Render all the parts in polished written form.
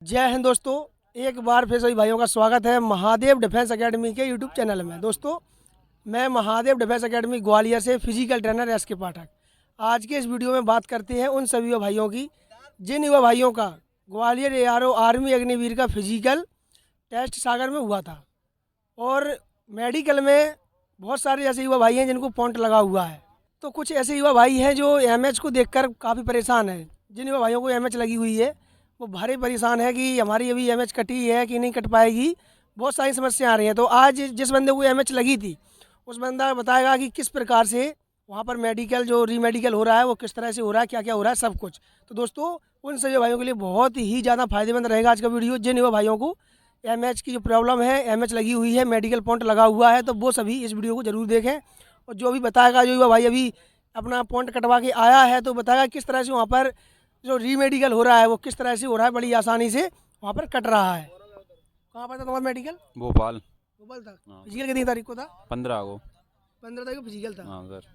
जय हिंद दोस्तों, एक बार फिर सभी भाइयों का स्वागत है महादेव डिफेंस एकेडमी के यूट्यूब चैनल में। दोस्तों, मैं महादेव डिफेंस एकेडमी ग्वालियर से फिजिकल ट्रेनर एस.के. पाठक। आज के इस वीडियो में बात करते हैं उन सभी युवा भाइयों की जिन युवा भाइयों का ग्वालियर ARO आर्मी अग्निवीर का फिजिकल टेस्ट सागर में हुआ था और मेडिकल में बहुत सारे ऐसे युवा भाई हैं जिनको पॉइंट लगा हुआ है। तो कुछ ऐसे युवा भाई हैं जो MH को देखकर काफ़ी परेशान हैं। जिन युवा भाइयों को MH लगी हुई है वो भारी परेशान है कि हमारी अभी MH कटी है कि नहीं कट पाएगी, बहुत सारी समस्या आ रही हैं। तो आज जिस बंदे को MH लगी थी उस बंदा बताएगा कि किस प्रकार से वहाँ पर मेडिकल जो रीमेडिकल हो रहा है वो किस तरह से हो रहा है, क्या क्या हो रहा है, सब कुछ। तो दोस्तों, उन सभी भाइयों के लिए बहुत ही ज़्यादा फायदेमंद रहेगा आज का वीडियो। जिन युवा भाइयों को MH की जो प्रॉब्लम है, MH लगी हुई है, मेडिकल पॉइंट लगा हुआ है, तो वो सभी इस वीडियो को ज़रूर देखें। और जो भी बताएगा, जो युवा भाई अभी अपना पॉइंट कटवा के आया है, तो बताएगा किस तरह से वहाँ पर जो रीमेडिकल हो रहा है वो किस तरह से हो रहा है, बड़ी आसानी से वहाँ पर कट रहा है। कहाँ पर था तुम्हारा मेडिकल? भोपाल। भोपाल था। हाँ। फिजिकल कितनी तारीख को था? 15 को। 15 तारीख को फिजिकल था। हाँ सर।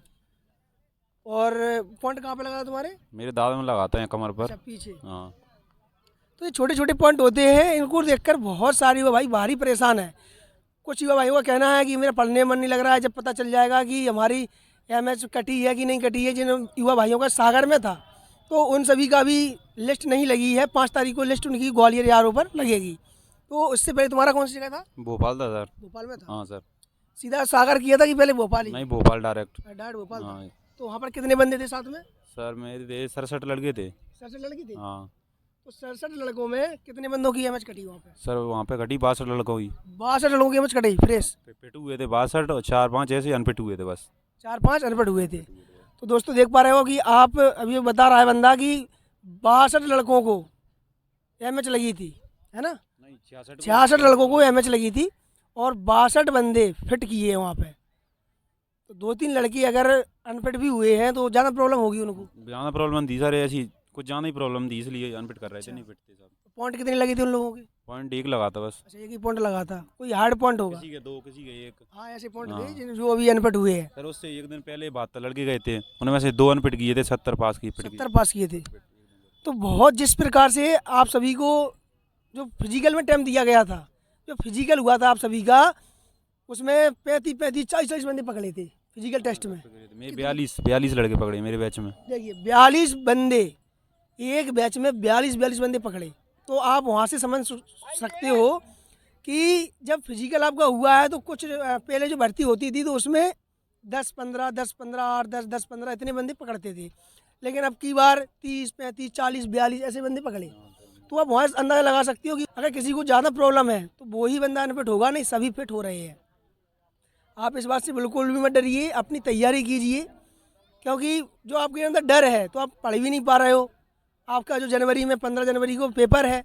और पॉइंट कहाँ पे लगा था तुम्हारे? मेरे दादा में लगाते हैं कमर पर। अच्छा, पीछे। हाँ। तो ये छोटे छोटे पॉइंट होते हैं, इनको देखकर बहुत सारे युवा भाई भारी परेशान है। कुछ युवा भाइयों का कहना है कि मेरा पढ़ने में मन नहीं लग रहा है, जब पता चल जाएगा कि हमारी MH कटी है कि नहीं कटी है। जिन युवा भाइयों का सागर में था तो उन सभी का भी लिस्ट नहीं लगी है। 5 तारीख को लिस्ट उनकी ग्वालियर ARO पर लगेगी। तो इससे पहले तुम्हारा कौन सी जगह था? भोपाल था सर। भोपाल में था। हाँ सर। सीधा सागर किया था कि पहले भोपाल ही? नहीं, भोपाल डायरेक्ट। डायरेक्ट भोपाल था। हाँ तो वहाँ पर कितने बंदे थे साथ में? सर, मेरे 67 लड़के थे। 67 लड़की थे। हाँ तो 67 लड़कों में कितने बंदों की MH कटी वहाँ पे? सर, वहाँ पे घटी 62 लड़कों की। 62 लड़कों की MH कटी फ्रेश। फिट हुए थे 62 और 4-5 ऐसे अनफिट हुए थे बस। 4-5 अनपढ़ हुए थे। तो दोस्तों, देख पा रहे हो कि आप अभी बता रहा है बंदा कि 62 लड़कों को MH लगी थी, है ना? नहीं, 66 लड़कों को MH लगी थी और 62 बंदे फिट किए हैं वहाँ पे। तो 2-3 लड़की अगर अनफिट भी हुए हैं तो ज़्यादा प्रॉब्लम होगी उनको। ज़्यादा प्रॉब्लम थी सर, ऐसी कुछ ज़्यादा ही प्रॉब्लम थी, इसलिए अनफिट कर रहे थे, नहीं फिट थे सब। पॉइंट कितनी लगी थी उन लोगों की? पॉइंट 1 लगा था बस। अच्छा, एक ही पॉइंट लगा था। कोई हार्ड पॉइंट होगा? किसी के 2, किसी के 1। हाँ, ऐसे पॉइंट हाँ। थे जो अभी अनफिट हुए हैं। सर, उससे एक दिन पहले बात था, लड़के गए थे, उनमें से 2 अनफिट किए थे, 70 पास की फिट 70 पास किए थे। तो बहुत जिस प्रकार से आप सभी को जो फिजिकल में टाइम दिया गया था, जो फिजिकल हुआ था आप सभी का, उसमें 35-35, 40-40 बंदे पकड़े थे फिजिकल टेस्ट में। मैं 42 लड़के पकड़े मेरे बैच में। देखिए, 42 बंदे, एक बैच में 42 बंदे पकड़े। तो आप वहाँ से समझ सकते हो कि जब फिजिकल आपका हुआ है तो कुछ पहले जो भर्ती होती थी तो उसमें 10-15, 10-15, 8-10, 10-15 इतने बंदे पकड़ते थे। लेकिन अब की बार 30-35, 40-42 ऐसे बंदे पकड़े। तो आप वहाँ से अंदाज़ा लगा सकते हो कि अगर किसी को ज़्यादा प्रॉब्लम है तो वो ही बंदा अनफिट होगा, नहीं सभी फिट हो रहे हैं। आप इस बात से बिल्कुल भी मत डरिए, अपनी तैयारी कीजिए, क्योंकि जो आपके अंदर डर है तो आप पढ़ भी नहीं पा रहे हो। आपका जो जनवरी में 15 जनवरी को पेपर है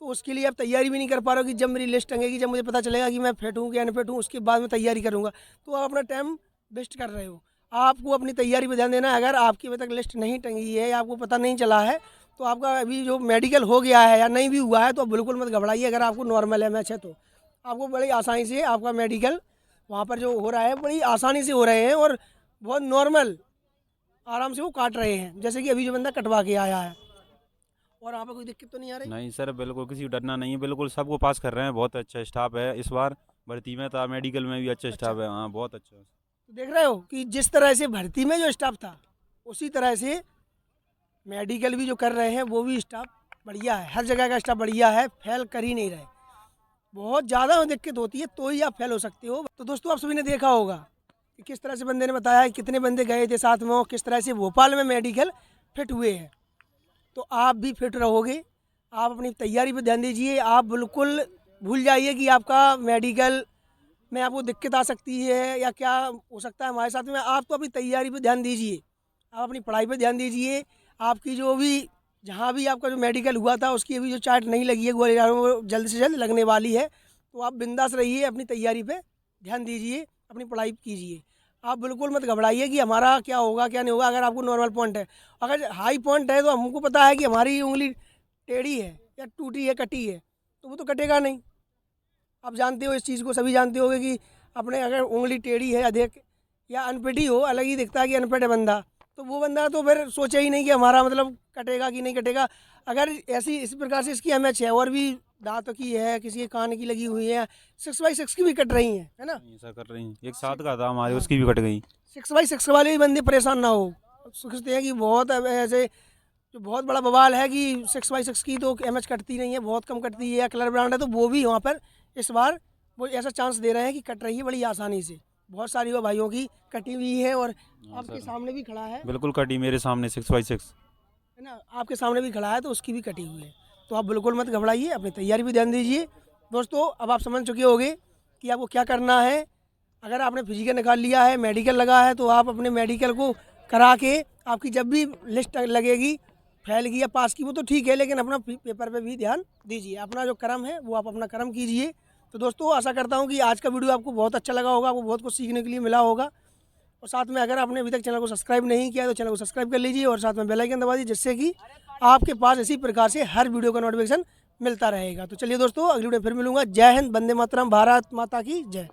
तो उसके लिए आप तैयारी भी नहीं कर पा रहे हो कि जब मेरी लिस्ट टंगेगी, जब मुझे पता चलेगा कि मैं फिट हूँ कि अनफिट हूँ, उसके बाद में तैयारी करूँगा। तो आप अपना टाइम वेस्ट कर रहे हो। आपको अपनी तैयारी पर ध्यान देना है। अगर आपकी अभी तक लिस्ट नहीं टंगी है या आपको पता नहीं चला है तो आपका अभी जो मेडिकल हो गया है या नहीं भी हुआ है तो आप बिल्कुल मत घबराइए। अगर आपको नॉर्मल MH है तो आपको बड़ी आसानी से आपका मेडिकल वहाँ पर जो हो रहा है बड़ी आसानी से हो रहे हैं और बहुत नॉर्मल आराम से वो काट रहे हैं, जैसे कि अभी जो बंदा कटवा के आया है। और वहाँ पर कोई दिक्कत तो नहीं आ रही? नहीं सर, बिल्कुल किसी को डरना नहीं है, बिल्कुल सबको पास कर रहे हैं, बहुत अच्छा स्टाफ है। इस बार भर्ती में था, मेडिकल में भी अच्छा स्टाफ है। हाँ, बहुत अच्छा। तो देख रहे हो कि जिस तरह से भर्ती में जो स्टाफ था उसी तरह से मेडिकल भी जो कर रहे हैं वो भी स्टाफ बढ़िया है। हर जगह का स्टाफ बढ़िया है, फेल कर ही नहीं रहे। बहुत ज़्यादा दिक्कत होती है तो ही आप फेल हो सकते हो। तो दोस्तों, आप सभी ने देखा होगा कि किस तरह से बंदे ने बताया कितने बंदे गए थे साथ में और किस तरह से भोपाल में मेडिकल फिट हुए हैं। तो आप भी फिट रहोगे। आप अपनी तैयारी पर ध्यान दीजिए। आप बिल्कुल भूल जाइए कि आपका मेडिकल में आपको दिक्कत आ सकती है या क्या हो सकता है हमारे साथ में। आप तो अपनी तैयारी पर ध्यान दीजिए, आप अपनी पढ़ाई पर ध्यान दीजिए। आपकी जो भी जहाँ भी आपका जो मेडिकल हुआ था उसकी अभी जो चार्ट नहीं लगी है ग्वालियर में, वो जल्द से जल्द लगने वाली है। तो आप बिंदास रहिए, अपनी तैयारी पे ध्यान दीजिए, अपनी पढ़ाई कीजिए। आप बिल्कुल मत घबराइए कि हमारा क्या होगा क्या नहीं होगा। अगर आपको नॉर्मल पॉइंट है, अगर हाई पॉइंट है तो हमको पता है कि हमारी उंगली टेढ़ी है या टूटी है, कटी है, तो वो तो कटेगा नहीं। आप जानते हो इस चीज़ को, सभी जानते होगे कि अपने अगर उंगली टेढ़ी है अधिक या अनफिट ही हो, अलग ही दिखता है कि अनफिट है बंदा, तो तो वो बंदा तो फिर सोचे ही नहीं कि हमारा मतलब कटेगा कि नहीं कटेगा। अगर ऐसी इस प्रकार से इसकी एमएच है और भी दांतों की है, किसी के कान की लगी हुई है, 6x6 की भी कट रही है ना। ऐसा कर रही हैं, एक साथ का था हमारे, उसकी भी कट गई। 6x6 वाले भी बंदे परेशान ना हो, सोचते हैं कि बहुत अब ऐसे जो बहुत बड़ा बवाल है कि 6x6 की तो एमएच कटती नहीं है, बहुत कम कटती है, या कलर ब्रांड है, तो वो भी वहाँ पर इस बार वो ऐसा चांस दे रहे हैं कि कट रही है बड़ी आसानी से। बहुत सारी वो भाइयों की कटी हुई है और आपके सामने भी खड़ा है बिल्कुल कटी मेरे सामने 6x6। है ना, आपके सामने भी खड़ा है तो उसकी भी कटी हुई है। तो आप बिल्कुल मत घबराइए, अपनी तैयारी भी ध्यान दीजिए। दोस्तों अब आप समझ चुके होंगे कि आपको क्या करना है। अगर आपने फिजिकल निकाल लिया है, मेडिकल लगा है, तो आप अपने मेडिकल को करा के आपकी जब भी लिस्ट लगेगी फेल की या पास की वो तो ठीक है, लेकिन अपना पेपर पे भी ध्यान दीजिए। अपना जो कर्म है वो आप अपना कर्म कीजिए। तो दोस्तों आशा करता हूँ कि आज का वीडियो आपको बहुत अच्छा लगा होगा, आपको बहुत कुछ सीखने के लिए मिला होगा। और साथ में अगर आपने अभी तक चैनल को सब्सक्राइब नहीं किया तो चैनल को सब्सक्राइब कर लीजिए और साथ में बेल आइकन दबा दीजिए, जिससे कि आपके पास इसी प्रकार से हर वीडियो का नोटिफिकेशन मिलता रहेगा। तो चलिए दोस्तों, अगली वीडियो फिर मिलूंगा। जय हिंद, वंदे मातरम, भारत माता की जय।